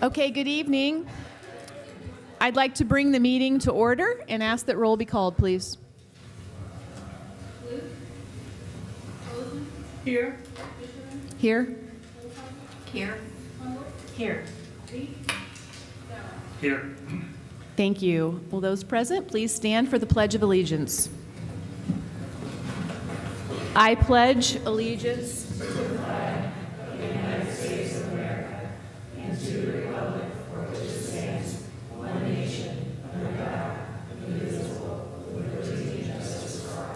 Okay, good evening. I'd like to bring the meeting to order and ask that roll be called, please. Here. Here. Here. Here. Here. Thank you. Will those present please stand for the Pledge of Allegiance? I pledge allegiance to the flag of the United States of America and to the republic for which it stands, one nation, under God, indivisible, with liberty and justice for all.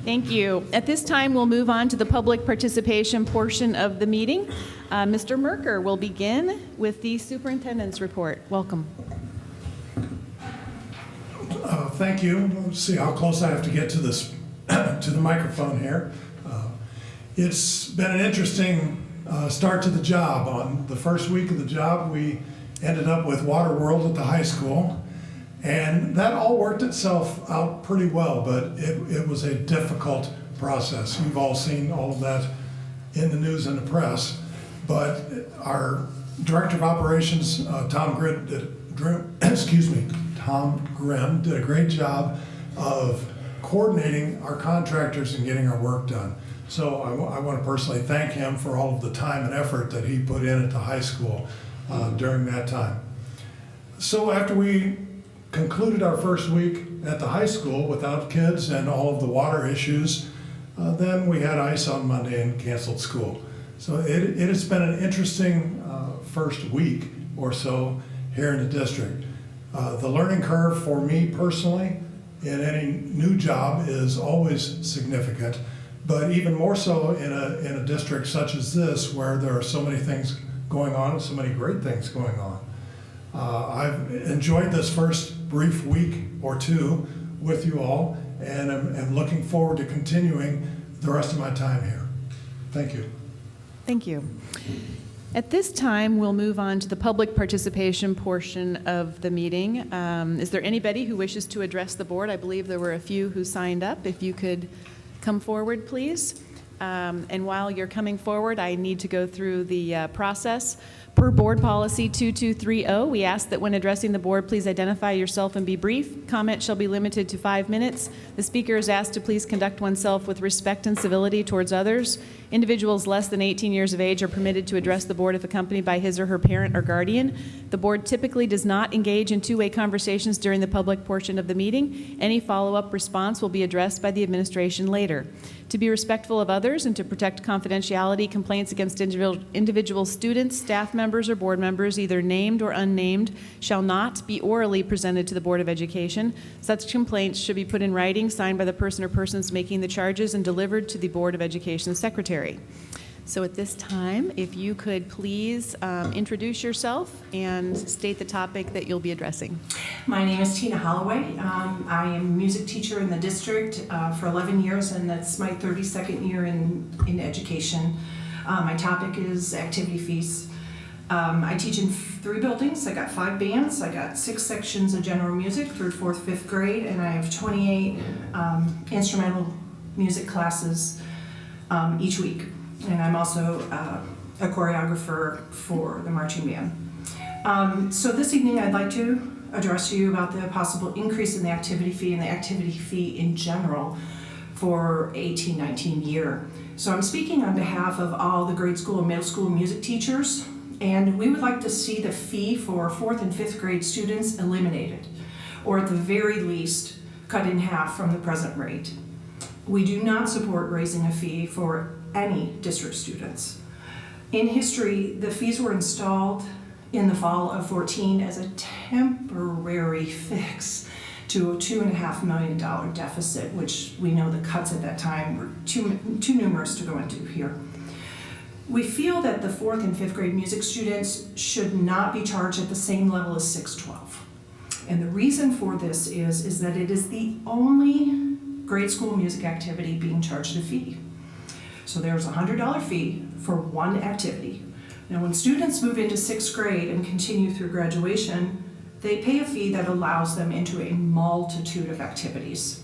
Thank you. At this time, we'll move on to the public participation portion of the meeting. Mr. Merker will begin with the Superintendent's Report. Welcome. Thank you. Let's see how close I have to get to this, to the microphone here. It's been an interesting start to the job. On the first week of the job, we ended up with Water World at the high school, and that all worked itself out pretty well, but it was a difficult process. You've all seen all of that in the news and the press, but our Director of Operations, Tom Grimm, did a great job of coordinating our contractors and getting our work done. So I want to personally thank him for all of the time and effort that he put in at the high school during that time. So after we concluded our first week at the high school without kids and all of the water issues, then we had ice on Monday and canceled school. So it has been an interesting first week or so here in the district. The learning curve for me personally in any new job is always significant, but even more so in a district such as this where there are so many things going on and so many great things going on. I've enjoyed this first brief week or two with you all, and I'm looking forward to continuing the rest of my time here. Thank you. Thank you. At this time, we'll move on to the public participation portion of the meeting. Is there anybody who wishes to address the board? I believe there were a few who signed up. If you could come forward, please. And while you're coming forward, I need to go through the process. Per Board Policy 2230, we ask that when addressing the board, please identify yourself and be brief. Comment shall be limited to 5 minutes. The speaker is asked to please conduct oneself with respect and civility towards others. Individuals less than 18 years of age are permitted to address the board if accompanied by his or her parent or guardian. The board typically does not engage in two-way conversations during the public portion of the meeting. Any follow-up response will be addressed by the administration later. To be respectful of others and to protect confidentiality, complaints against individual students, staff members, or board members, either named or unnamed, shall not be orally presented to the Board of Education. Such complaints should be put in writing, signed by the person or persons making the charges, and delivered to the Board of Education Secretary. So at this time, if you could please introduce yourself and state the topic that you'll be addressing. My name is Tina Holloway. I am a music teacher in the district for 11 years, and that's my 32nd year in education. My topic is activity fees. I teach in 3 buildings. I got 5 bands. I got 6 sections of general music, 3rd, 4th, 5th grade, and I have 28 instrumental music classes each week. And I'm also a choreographer for the marching band. So this evening I'd like to address you about the possible increase in the activity fee and the activity fee in general for 18-19 year. So I'm speaking on behalf of all the grade school and middle school music teachers, and we would like to see the fee for 4th and 5th grade students eliminated, or at the very least cut in half from the present rate. We do not support raising a fee for any district students. In history, the fees were installed in the fall of 14 as a temporary fix to a $2.5 million deficit, which we know the cuts at that time were too numerous to go into here. We feel that the 4th and 5th grade music students should not be charged at the same level as 6-12. And the reason for this is that it is the only grade school music activity being charged a fee. So there's a $100 fee for one activity. Now when students move into 6th grade and continue through graduation, they pay a fee that allows them into a multitude of activities.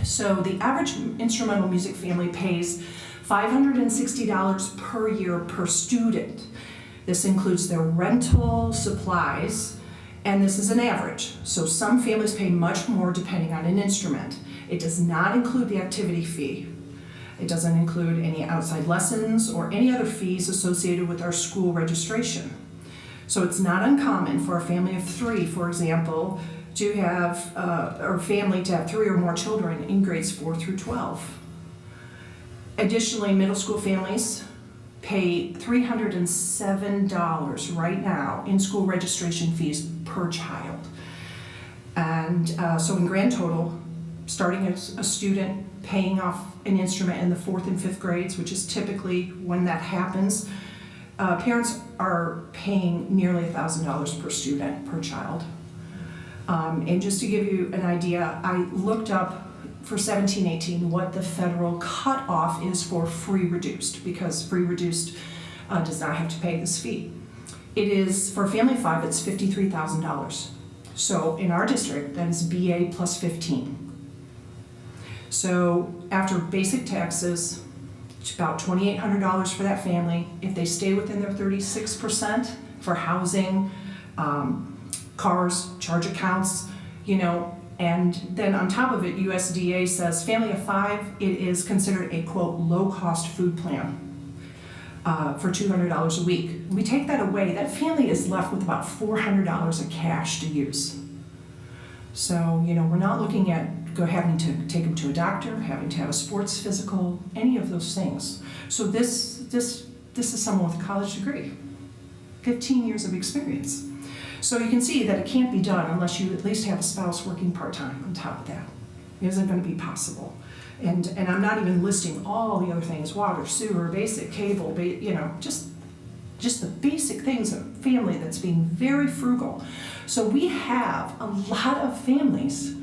So the average instrumental music family pays $560 per year per student. This includes their rental, supplies, and this is an average. So some families pay much more depending on an instrument. It does not include the activity fee. It doesn't include any outside lessons or any other fees associated with our school registration. So it's not uncommon for a family of 3, for example, to have, or family to have 3 or more children in grades 4 through 12. Additionally, middle school families pay $307 right now in school registration fees per child. And so in grand total, starting as a student paying off an instrument in the 4th and 5th grades, which is typically when that happens, parents are paying nearly $1,000 per student per child. And just to give you an idea, I looked up for 17-18 what the federal cutoff is for free reduced, because free reduced does not have to pay this fee. It is, for a family of 5, it's $53,000. So in our district, that is BA plus 15. So after basic taxes, it's about $2,800 for that family. If they stay within their 36% for housing, cars, charge accounts, you know, and then on top of it, USDA says family of 5, it is considered a, quote, low-cost food plan for $200 a week. We take that away, that family is left with about $400 of cash to use. So, you know, we're not looking at having to take them to a doctor, having to have a sports physical, any of those things. So this is someone with a college degree, 15 years of experience. So you can see that it can't be done unless you at least have a spouse working part-time on top of that. It isn't going to be possible. And I'm not even listing all the other things, water, sewer, basic cable, you know, just the basic things of a family that's being very frugal. So we have a lot of families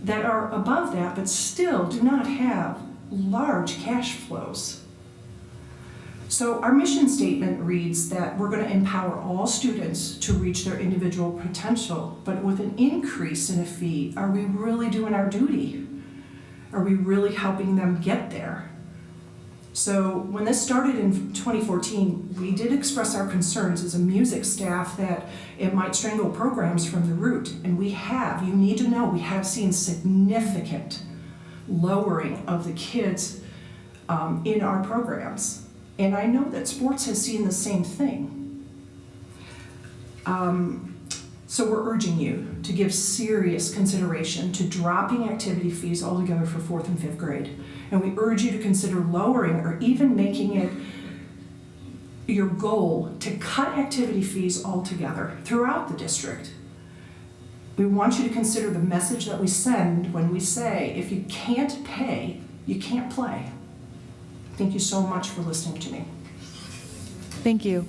that are above that but still do not have large cash flows. So our mission statement reads that we're going to empower all students to reach their individual potential, but with an increase in a fee, are we really doing our duty? Are we really helping them get there? So when this started in 2014, we did express our concerns as a music staff that it might strangle programs from the root, and we have. You need to know we have seen significant lowering of the kids in our programs. And I know that sports has seen the same thing. So we're urging you to give serious consideration to dropping activity fees altogether for 4th and 5th grade. And we urge you to consider lowering or even making it your goal to cut activity fees altogether throughout the district. We want you to consider the message that we send when we say, if you can't pay, you can't play. Thank you so much for listening to me. Thank you.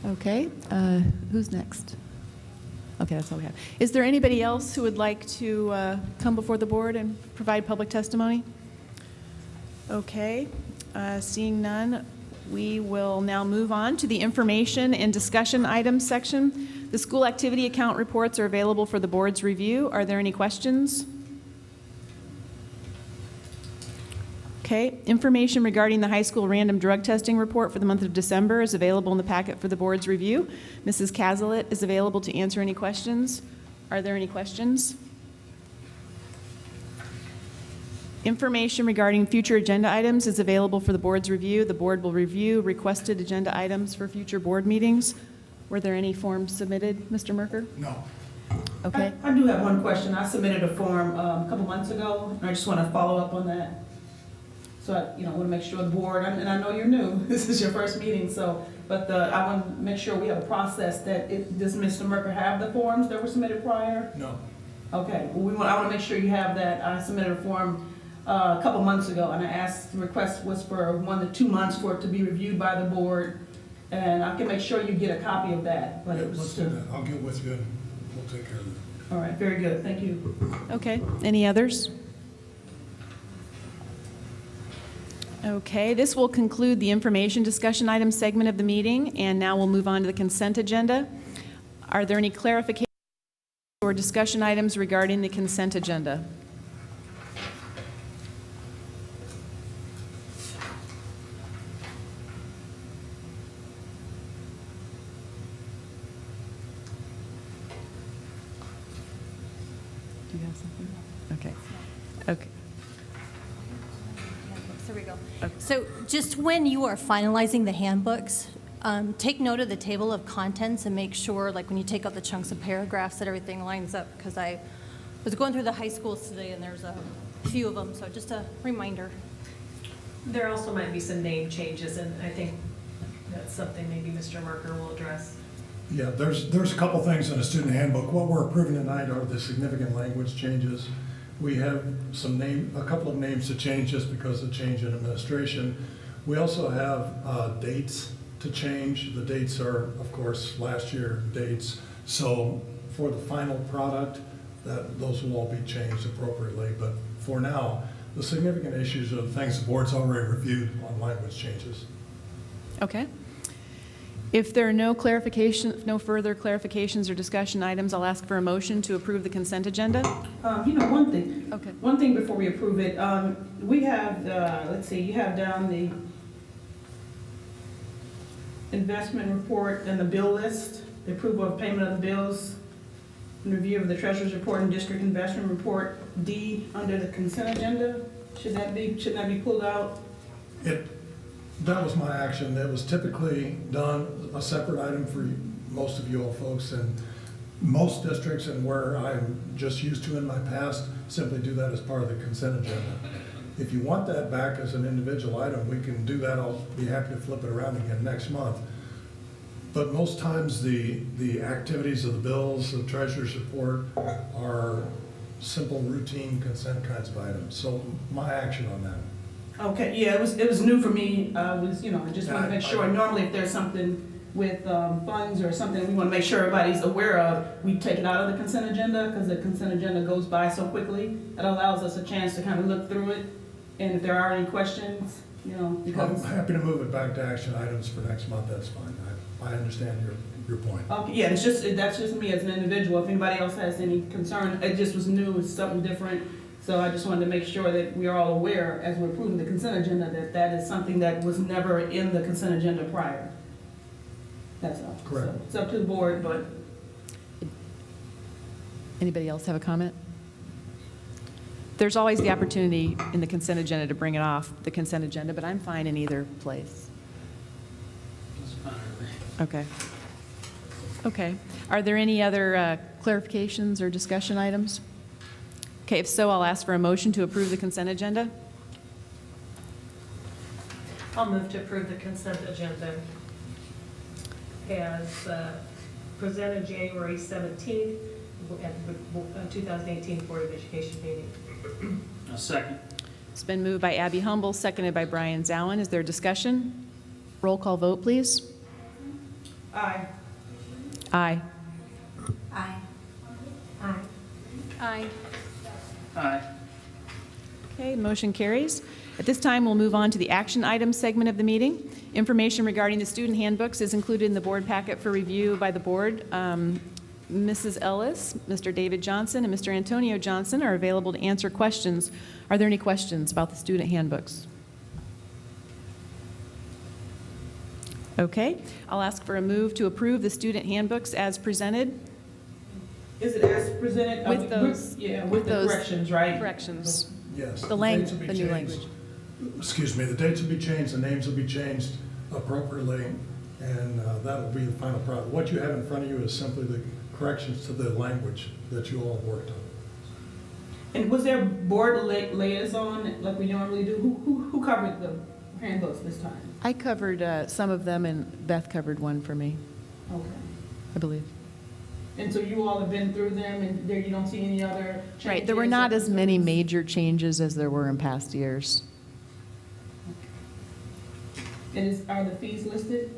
Okay, who's next? Okay, that's all we have. Is there anybody else who would like to come before the board and provide public testimony? Okay, seeing none, we will now move on to the information and discussion items section. The school activity account reports are available for the board's review. Are there any questions? Okay, information regarding the high school random drug testing report for the month of December is available in the packet for the board's review. Mrs. Cazalet is available to answer any questions. Are there any questions? Information regarding future agenda items is available for the board's review. The board will review requested agenda items for future board meetings. Were there any forms submitted, Mr. Merker? No. Okay. I do have one question. I submitted a form a couple months ago, and I just want to follow up on that. So I, want to make sure the board, and I know you're new, this is your first meeting, but I want to make sure we have a process that, does Mr. Merker have the forms that were submitted prior? No. Okay, well, I want to make sure you have that. I submitted a form a couple months ago, and I asked, the request was for 1 to 2 months for it to be reviewed by the board, and I can make sure you get a copy of that. But it was Let's do that. I'll get with you and we'll take care of it. All right, very good, thank you. Okay, any others? Okay, this will conclude the information discussion item segment of the meeting, and now we'll move on to the consent agenda. Are there any clarifications or for discussion items regarding the consent agenda? Do you have something? Okay. Okay. There we go. Okay. So just when you are finalizing the handbooks, take note of the table of contents and make sure, like when you take out the chunks of paragraphs, that everything lines up, because I was going through the high schools today and there's a few of them, so just a reminder. There also might be some name changes, and I think that's something maybe Mr. Merker will address. Yeah, there's a couple things in the student handbook. What we're approving tonight are the significant language changes. We have a couple of names to change just because of change in administration. We also have dates to change. The dates are, of course, last year dates. So for the final product, those will all be changed appropriately. But for now, the significant issues are the things the board's already reviewed on language changes. Okay. If there are no further clarifications or discussion items, I'll ask for a motion to approve the consent agenda. One thing. Okay. One thing before we approve it, we have, let's see, you have down the investment report and the bill list, the approval of payment of the bills, and review of the treasurer's report and district investment report, D, under the consent agenda. Should that be pulled out? That was my action. It was typically done, a separate item for most of you all folks, and most districts, and where I'm just used to in my past, simply do that as part of the consent agenda. If you want that back as an individual item, we can do that. I'll be happy to flip it around again next month. But most times, the activities of the bills, the treasurer's report, are simple, routine consent kinds of items. So my action on that. Okay, yeah, it was new for me. I just want to make sure. Normally, if there's something with funds or something we want to make sure everybody's aware of, we take it out of the consent agenda, because the consent agenda goes by so quickly. It allows us a chance to kind of look through it, and if there are any questions, because... I'm happy to move it back to action items for next month. That's fine. I understand your point. Okay, yeah, that's just me as an individual. If anybody else has any concern, it just was new, it's something different. So I just wanted to make sure that we are all aware, as we're approving the consent agenda, that is something that was never in the consent agenda prior. That's all. Correct. So it's up to the board, but Anybody else have a comment? There's always the opportunity in the consent agenda to bring it off the consent agenda, but I'm fine in either place. That's fine with me. Okay. Okay. Are there any other clarifications or discussion items? Okay, if so, I'll ask for a motion to approve the consent agenda. I'll move to approve the consent agenda as presented January 17th at the 2018 Board of Education meeting. A second. It's been moved by Abby Humble, seconded by Brian Zowen. Is there discussion? Roll call vote, please. aye. Aye. Aye. Aye. Aye. Aye. Okay, motion carries. At this time, we'll move on to the action items segment of the meeting. Information regarding the student handbooks is included in the board packet for review by the board. Mrs. Ellis, Mr. David Johnson, and Mr. Antonio Johnson are available to answer questions. Are there any questions about the student handbooks? Okay, I'll ask for a move to approve the student handbooks as presented. Is it as presented? With those- Yeah, with with the those corrections, right? Corrections. Yes. The dates will be new changed. language. Excuse me, the dates will be changed, the names will be changed appropriately, and that'll be the final product. What you have in front of you is simply the corrections to the language that you all have worked on. And was there board liaison, like we normally do? Who covered the handbooks this time? I covered some of them, and Beth covered one for me, Okay. I believe. And so you all have been through them, and there you don't see any other changes? Right, there were not or as many concerns? major changes as there were in past years. And are the fees listed?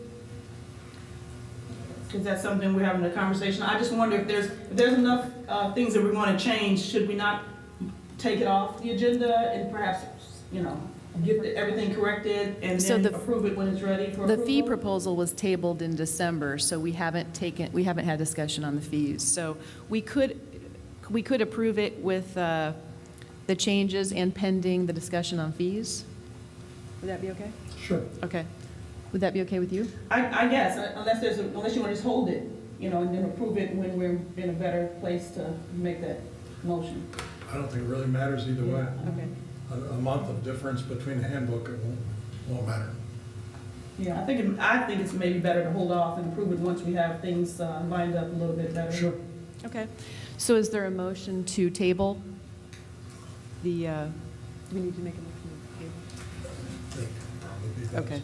Is that something we're having a conversation? I just wonder if there's enough things that we want to change, should we not take it off the agenda and perhaps, get everything corrected and So then the- approve it when it's ready for The approval? fee proposal was tabled in December, so we haven't had discussion on the fees. So we could, we could approve it with the changes and pending the discussion on fees. Would that be okay? Sure. Okay. Would that be okay with you? I guess, unless unless you want to just hold it, and then approve it when we're in a better place to make that motion. I don't think it really matters either way. Okay. A month of difference between the handbook, it won't matter. Yeah, I think it's maybe better to hold off and approve it once we have things lined up a little bit better. Sure. Okay. So is there a motion to table the, do we need to make a motion to table? Probably be best. Okay.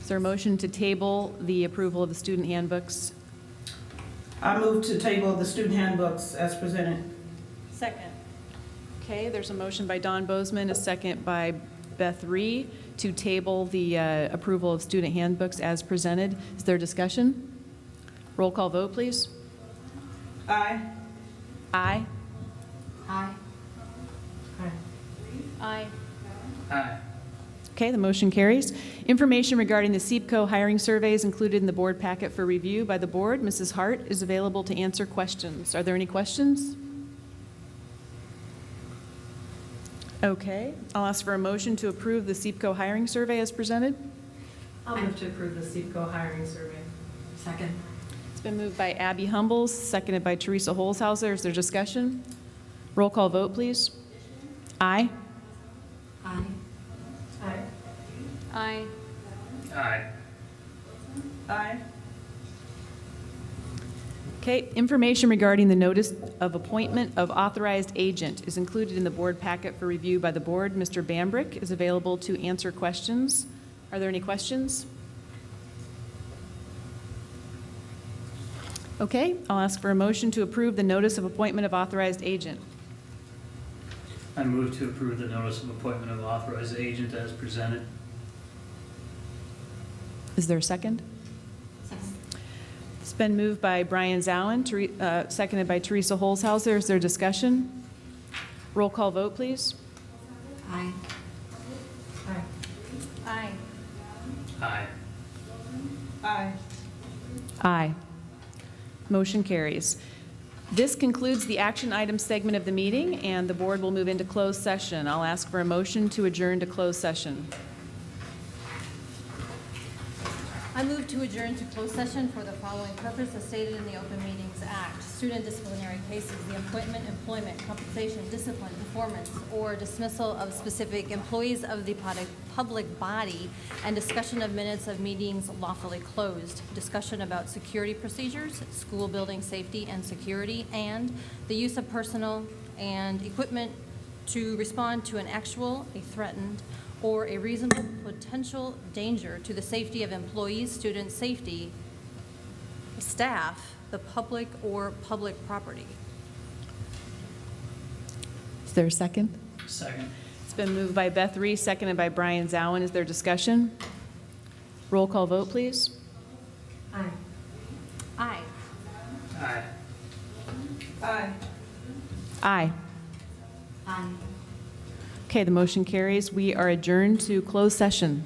Is there a motion to table the approval of the student handbooks? I move to table the student handbooks as presented. Second. Okay, there's a motion by Don Bozeman, a second by Beth Ree to table the approval of student handbooks as presented. Is there discussion? Roll call vote, please. Aye. Aye. Aye. Aye. Aye. Okay, the motion carries. Information regarding the SEPCO hiring survey is included in the board packet for review by the board. Mrs. Hart is available to answer questions. Are there any questions? Okay, I'll ask for a motion to approve the SEPCO hiring survey as presented. I'll move to approve the SEPCO hiring survey. Second. It's been moved by Abby Humbles, seconded by Teresa Holzhauser. Is there discussion? Roll call vote, please. Aye. Aye. Aye. Aye. Aye. Aye. Okay, information regarding the notice of appointment of authorized agent is included in the board packet for review by the board. Mr. Bambrick is available to answer questions. Are there any questions? Okay, I'll ask for a motion to approve the notice of appointment of authorized agent. I move to approve the notice of appointment of authorized agent as presented. Is there a second? Second. It's been moved by Brian Zowen, seconded by Teresa Holzhauser. Is there discussion? Roll call vote, please. Aye. Aye. Aye. Aye. Aye. Aye. Motion carries. This concludes the action item segment of the meeting, and the board will move into closed session. I'll ask for a motion to adjourn to closed session. I move to adjourn to closed session for the following purpose as stated in the Open Meetings Act. Student disciplinary cases, the appointment, employment, compensation, discipline, performance, or dismissal of specific employees of the public body, and discussion of minutes of meetings lawfully closed, discussion about security procedures, school building safety and security, and the use of personnel and equipment to respond to an actual, a threatened, or a reasonable potential danger to the safety of employees, student safety, staff, the public, or public property. Is there a second? Second. It's been moved by Beth Ree, seconded by Brian Zowen. Is there discussion? Roll call vote, please. Aye. Aye. Aye. Aye. Aye. Aye. Okay, the motion carries. We are adjourned to closed session.